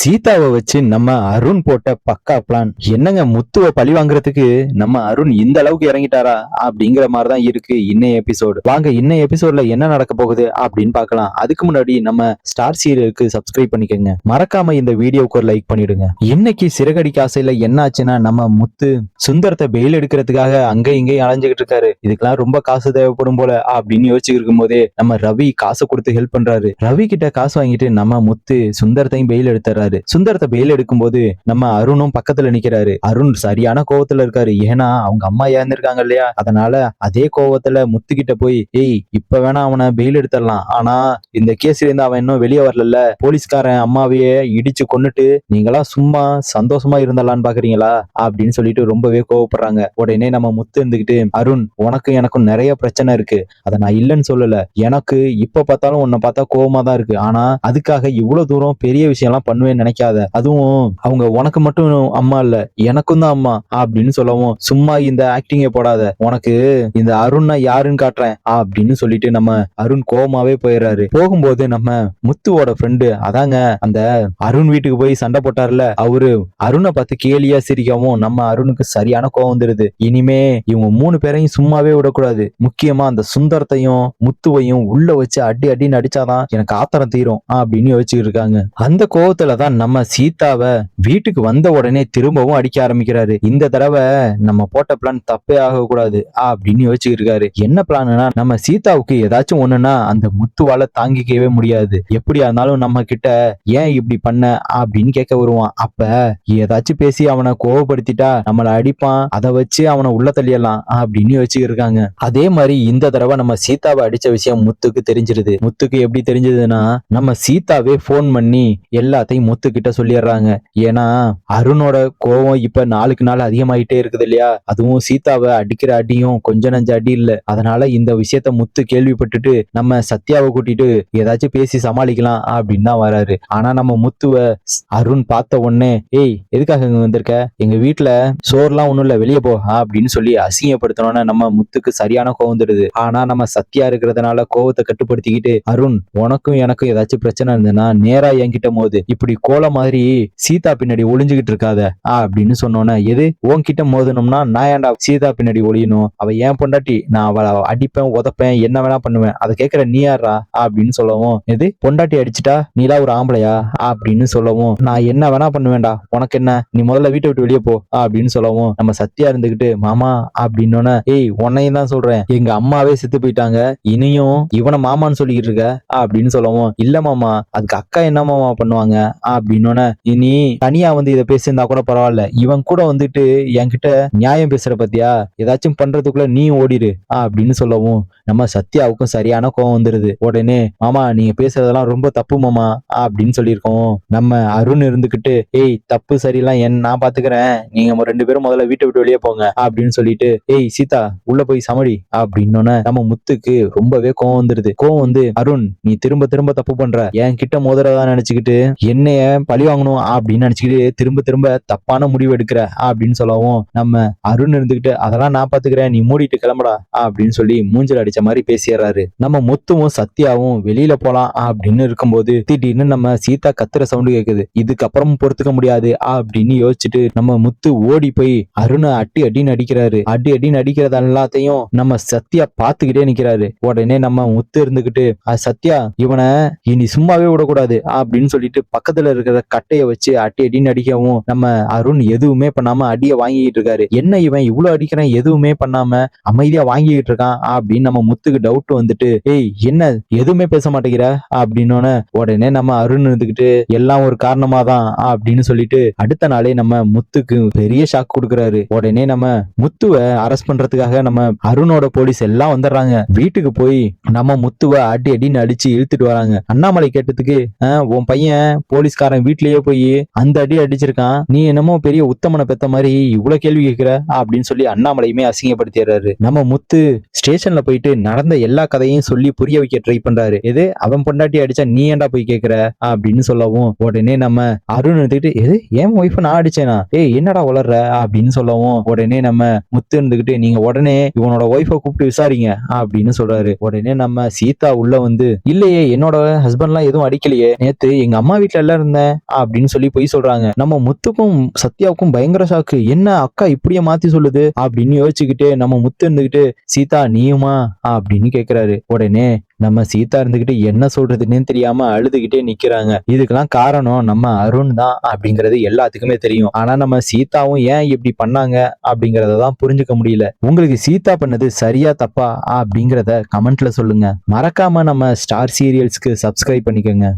சீதாவை வச்சு நம்ம அருண் போட்ட பக்கா பிளான் என்னங்க. முத்துவ பழி வாங்குறதுக்கு நம்ம அருண் இந்த அளவுக்கு இறங்கிட்டாரா அப்படிங்கிற மாதிரிதான் இருக்கு இன்னைய எபிசோடு. வாங்க இன்னைய எபிசோட்ல என்ன நடக்க போகுது அப்படின்னு பார்க்கலாம். அதுக்கு முன்னாடி நம்ம ஸ்டார் சீரியலுக்கு சப்ஸ்கிரைப் பண்ணிக்கோங்க. மறக்காம இந்த வீடியோக்கு ஒரு லைக் பண்ணிடுங்க. இன்னைக்கு சிறகடிக்க ஆசையில என்ன ஆச்சுன்னா, நம்ம முத்து சுந்தரத்தை பெயில் எடுக்கிறதுக்காக அங்க இங்கேயும் அலைஞ்சுகிட்டு இருக்காரு. இதுக்கெல்லாம் ரொம்ப காசு தேவைப்படும் போல அப்படின்னு யோசிச்சு இருக்கும் போதே நம்ம ரவி காசை கொடுத்து ஹெல்ப் பண்றாரு. ரவி கிட்ட காசு வாங்கிட்டு நம்ம முத்து சுந்தரத்தையும் பெயில் எடுத்துறாரு. சுந்தரத்தை பெயில் எடுக்கும் போது நம்ம அருணும் பக்கத்துல நிக்கிறாரு. அருண் சரியான கோவத்துல இருக்காரு. ஏன்னா அவங்க அம்மா இறந்திருக்காங்க இல்லையா, அதனால அதே கோவத்துல முத்துக்கிட்ட போய், ஏய் இப்ப வேணா அவனை பெயில் எடுத்துடலாம், ஆனா இந்த கேஸ்ல இருந்து அவன் இன்னும் வெளியே வரல, போலீஸ்காரன் அம்மாவையே இடிச்சு கொன்னுட்டு நீங்களா சும்மா சந்தோஷமா இருந்தலான்னு பாக்குறீங்களா அப்படின்னு சொல்லிட்டு ரொம்பவே கோவப்படுறாங்க. உடனே நம்ம முத்து இருந்துகிட்டு, அருண் உனக்கும் எனக்கும் நிறைய பிரச்சனை இருக்கு, அதை நான் இல்லைன்னு சொல்லல, எனக்கு இப்ப பார்த்தாலும் உன்னை பார்த்தா கோவமா தான் இருக்கு, ஆனா அதுக்காக இவ்வளவு தூரம் பெரிய விஷயம் எல்லாம் பண்ணுவேன்னு நினைக்காத, அதுவும் அவங்க உனக்கு மட்டும் அம்மா இல்ல எனக்கும் தான் அம்மா அப்படின்னு சொல்லவும், சும்மா இந்த ஆக்டிங்க போடாத, உனக்கு இந்த அருண் யாருன்னு காட்டுறேன் அப்படின்னு சொல்லிட்டு நம்ம அருண் கோவமாவே போயிடுறாரு. போகும்போது நம்ம முத்துவோட ஃப்ரெண்டு, அதாங்க அந்த அருண் வீட்டுக்கு போய் சண்டை போட்டார்ல, அவரு அருணை பார்த்து கேலியா சிரிக்கவும் நம்ம அருணுக்கு சரியான கோவம் வந்துருது. இனிமே இவங்க 3 பேரையும் சும்மாவே விடக்கூடாது, முக்கியமா அந்த சுந்தரத்தையும் முத்துவையும் உள்ள வச்சு அடி அடின்னு அடிச்சாதான் எனக்கு ஆத்திரம் தீரும் அப்படின்னு யோசிச்சுட்டு இருக்காங்க. அந்த கோவத்துல தான் நம்ம சீதாவை வீட்டுக்கு வந்த உடனே திரும்பவும் அடிக்க ஆரம்பிக்கிறாரு. இந்த தடவை நம்ம போட்ட பிளான் தப்பே ஆகக்கூடாது அப்படின்னு யோசிச்சுட்டு இருக்காரு. என்ன பிளான்னா, நம்ம சீதாவுக்கு ஏதாச்சும் ஒண்ணுன்னா அந்த முத்துவால தாங்கிக்கவே முடியாது, எப்படியா இருந்தாலும் நம்ம கிட்ட ஏன் இப்படி பண்ண அப்படின்னு கேட்க வருவான். அப்ப ஏதாச்சும் பேசி அவனை கோவப்படுத்திட்டா நம்மளை அடிப்பான், அதை வச்சு அவனை உள்ள தள்ளிடலாம் அப்படின்னு யோசிச்சுட்டு இருக்காங்க. அதே மாதிரி இந்த தடவை நம்ம சீதாவை அடிச்ச விஷயம் முத்துக்கு தெரிஞ்சிருது. முத்துக்கு எப்படி தெரிஞ்சதுன்னா, நம்ம சீதாவே போன் பண்ணி எல்லாத்தையும் முத்து கிட்ட சொல்லிடுறாங்க. ஏன்னா அருணோட கோவம் இப்ப நாளுக்கு நாள் அதிகமாயிட்டே இருக்குது இல்லையா, அதுவும் சீதாவை அடிக்கிற அடியும் கொஞ்ச நஞ்ச அடி இல்ல. அதனால இந்த விஷயத்த முத்து கேள்விப்பட்டுட்டு நம்ம சத்யாவை கூட்டிட்டு ஏதாச்சும் பேசி சமாளிக்கலாம் அப்படின்னு தான் வராரு. ஆனா நம்ம முத்துவ அருண் பார்த்த உடனே, ஏய் எதுக்காக இங்க வந்திருக்க, எங்க வீட்டுல சோறுலாம் ஒண்ணும் இல்ல, வெளியே போ அப்படின்னு சொல்லி அசிங்கப்படுத்தணும்னு நம்ம முத்துக்கு சரியான கோவம் வந்துடுது. ஆனா நம்ம சத்யா இருக்கிறதுனால கோவத்தை கட்டுப்படுத்திக்கிட்டு, அருண் உனக்கும் எனக்கும் ஏதாச்சும் பிரச்சனை இருந்ததுன்னா நேரா என்கிட்ட மோது, இப்படி கோல மாதிரி சீதா பின்னாடி ஒளிஞ்சுகிட்டு இருக்காத அப்படின்னு சொன்னோன்னே, எது உன்கிட்ட மோதணும்னா நான் ஏன்டா சீதா பின்னாடி ஒளியணும், அவ ஏன் பொண்டாட்டி, நான் அவளை அடிப்பேன் உதப்பேன் என்ன வேணா பண்ணுவேன், அதை கேட்கிற நீ யாரா அப்படின்னு சொல்லவும், எது பொண்டாட்டி அடிச்சுட்டா நீலா ஒரு ஆம்பளையா அப்படின்னு சொல்லவும், நான் என்ன வேணா பண்ணுவேன்டா உனக்கு என்ன, நீ முதல்ல வீட்டை விட்டு வெளியே போ அப்படின்னு சொல்லவும், நம்ம சத்யா இருந்துகிட்டு, மாமா அப்படின்னோன்னு, ஏய் உன்னையும் தான் சொல்றேன், எங்க அம்மாவே செத்து போயிட்டாங்க, இனியும் இவனை மாமான்னு சொல்லிக்கிட்டு இருக்க அப்படின்னு சொல்லவும், இல்ல மாமா அதுக்கு அக்கா என்ன மாமா பண்ணுவாங்க அப்படின்னோன்னு, இனி தனியா வந்து இதை பேசியிருந்தா கூட பரவாயில்ல, இவன் கூட வந்துட்டு என்கிட்ட நியாயம் பேசுற பத்தியா, ஏதாச்சும் பண்றதுக்குள்ள நீ ஓடிடு அப்படின்னு சொல்லவும் நம்ம சத்யாவுக்கும் சரியான கோவம் வந்துருது. உடனே, மாமா நீங்க பேசுறதெல்லாம் ரொம்ப தப்பு மாமா அப்படின்னு சொல்லியிருக்கோம். நம்ம அருண் இருந்துகிட்டு, ஏய் தப்பு சரியெல்லாம் நான் பாத்துக்கிறேன், நீங்க 2 பேரும் முதல்ல வீட்டை விட்டு வெளியே போங்க அப்படின்னு சொல்லிட்டு, ஏய் சீதா உள்ள போய் சமடி அப்படின்னோன்னு நம்ம முத்துக்கு ரொம்பவே கோவம் வந்துருது. கோவம் வந்து, அருண் நீ திரும்ப திரும்ப தப்பு பண்ற, என் கிட்ட மோதிரதா நினைச்சுக்கிட்டு என்னைய பழி வாங்கணும் அப்படின்னு நினைச்சுக்கிட்டு திரும்ப திரும்ப தப்பான முடிவு எடுக்கிற அப்படின்னு சொல்லவும், நம்ம அருண் இருந்துகிட்டு, அதெல்லாம் நான் பாத்துக்கிறேன், நீ மூடிட்டு கிளம்புடா அப்படின்னு சொல்லி மூஞ்சில அடிச்ச மாதிரி பேசிடுறாரு. நம்ம முத்துவும் சத்யாவும் வெளியில போலாம் அப்படின்னு இருக்கும்போது திடீர்னு நம்ம சீதா கத்துற சவுண்டு கேக்குது. இதுக்கப்புறம் பொறுத்துக்க முடியாது அப்படின்னு யோசிச்சுட்டு நம்ம முத்து ஓடி போய் அருணை அடி அடின்னு அடிக்கிறாரு. அடி அடின்னு அடிக்கிறது எல்லாத்தையும் நம்ம சத்யா பாத்துக்கிட்டே நிக்கிறாரு. உடனே நம்ம முத்து இருந்துகிட்டு, சத்யா இவனை இனி சும்மாவே விடக்கூடாது அப்படின்னு சொல்லிட்டு பக்கத்துல இருக்கிற கட்டைய வச்சு அடி அடின்னு அடிக்கவும், நம்ம அருண் எதுவுமே பண்ணாம அடிய வாங்கிட்டு இருக்காரு. என்ன இவன் இவ்வளவு அடிக்கிறான் எதுவுமே பண்ணாம அமைதியா வாங்கிட்டு இருக்கான் அப்படின்னு நம்ம முத்துக்கு டவுட் வந்துட்டு, ஏய் என்ன எதுவுமே பேச மாட்டேங்கிற அப்படின்னோன்னு, உடனே நம்ம அருண் இருந்துகிட்டு, எல்லாம் ஒரு காரணமா தான் அப்படின்னு சொல்லிட்டு அடுத்த நாளே நம்ம முத்துக்கு பெரிய ஷாக் கொடுக்குறாரு. உடனே நம்ம முத்துவை அரெஸ்ட் பண்றதுக்காக நம்ம அருணோட போலீஸ் எல்லாம் வந்துடுறாங்க. வீட்டுக்கு போய் நம்ம முத்துவை அடி அடின்னு அடிச்சு இழுத்துட்டு வராங்க. அண்ணாமலை கேட்டதுக்கு, உன் பையன் போலீஸ்காரன் வீட்லயே போய் அந்த அடி அடிச்சிருக்கான், நீ என்னமோ பெரிய உத்தமனை பெத்த மாதிரி இவ்வளவு கேள்வி கேட்கிற அப்படின்னு சொல்லி அண்ணாமலையுமே அசிங்கப்படுத்திடுறாரு. நம்ம முத்து ஸ்டேஷன்ல போயிட்டு நடந்த எல்லா கதையும் சொல்லி புரிய வைக்க ட்ரை பண்றாரு. எது அவன் பொண்டாட்டி அடிச்சா நீ ஏன்டா போய் கேக்குற அப்படின்னு சொல்லவும், உடனே நம்ம அருண் இருந்துகிட்டு, எது என் ஒய்ஃப நான் அடிச்சேனா, ஏய் என்னடா வளர்ற அப்படின்னு சொல்லவும், உடனே நம்ம முத்து இருந்துகிட்டு, நீங்க உடனே இவனோட ஒய்ஃபை கூப்பிட்டு விசாரிங்க அப்படின்னு சொல்றாரு. உடனே நம்ம சீதா உள்ள வந்து, இல்லையே என்னோட ஹஸ்பண்ட்லாம் எதுவும் அடிக்கலையே, நேத்து எங்க அம்மா வீட்டுல எல்லாரும் இருந்தேன் அப்படின்னு சொல்லி போய் சொல்றாங்க. நம்ம முத்துக்கும் சத்யாவுக்கும் பயங்கர ஷாக்கு. என்ன அக்கா இப்படியே மாத்தி சொல்லுது அப்படின்னு யோசிச்சுக்கிட்டு நம்ம முத்து இருந்துகிட்டு, சீதா நீயுமா அப்படின்னு கேக்குறாரு. உடனே நம்ம சீதா இருந்துகிட்டு என்ன சொல்றதுன்னே தெரியாம அழுதுகிட்டே நிக்கிறாங்க. இதுக்கெல்லாம் காரணம் நம்ம அருண் தான் அப்படிங்கிறது எல்லாத்துக்குமே தெரியும். ஆனா நம்ம சீதாவும் ஏன் இப்படி பண்ணாங்க அப்படிங்கறதான் புரிஞ்சுக்க முடியல. உங்களுக்கு சீதா பண்ணது சரியா தப்பா அப்படிங்கறத கமெண்ட்ல சொல்லுங்க. மறக்காம நம்ம ஸ்டார் சீரியல்ஸ்க்கு சப்ஸ்கிரைப் பண்ணிக்கோங்க.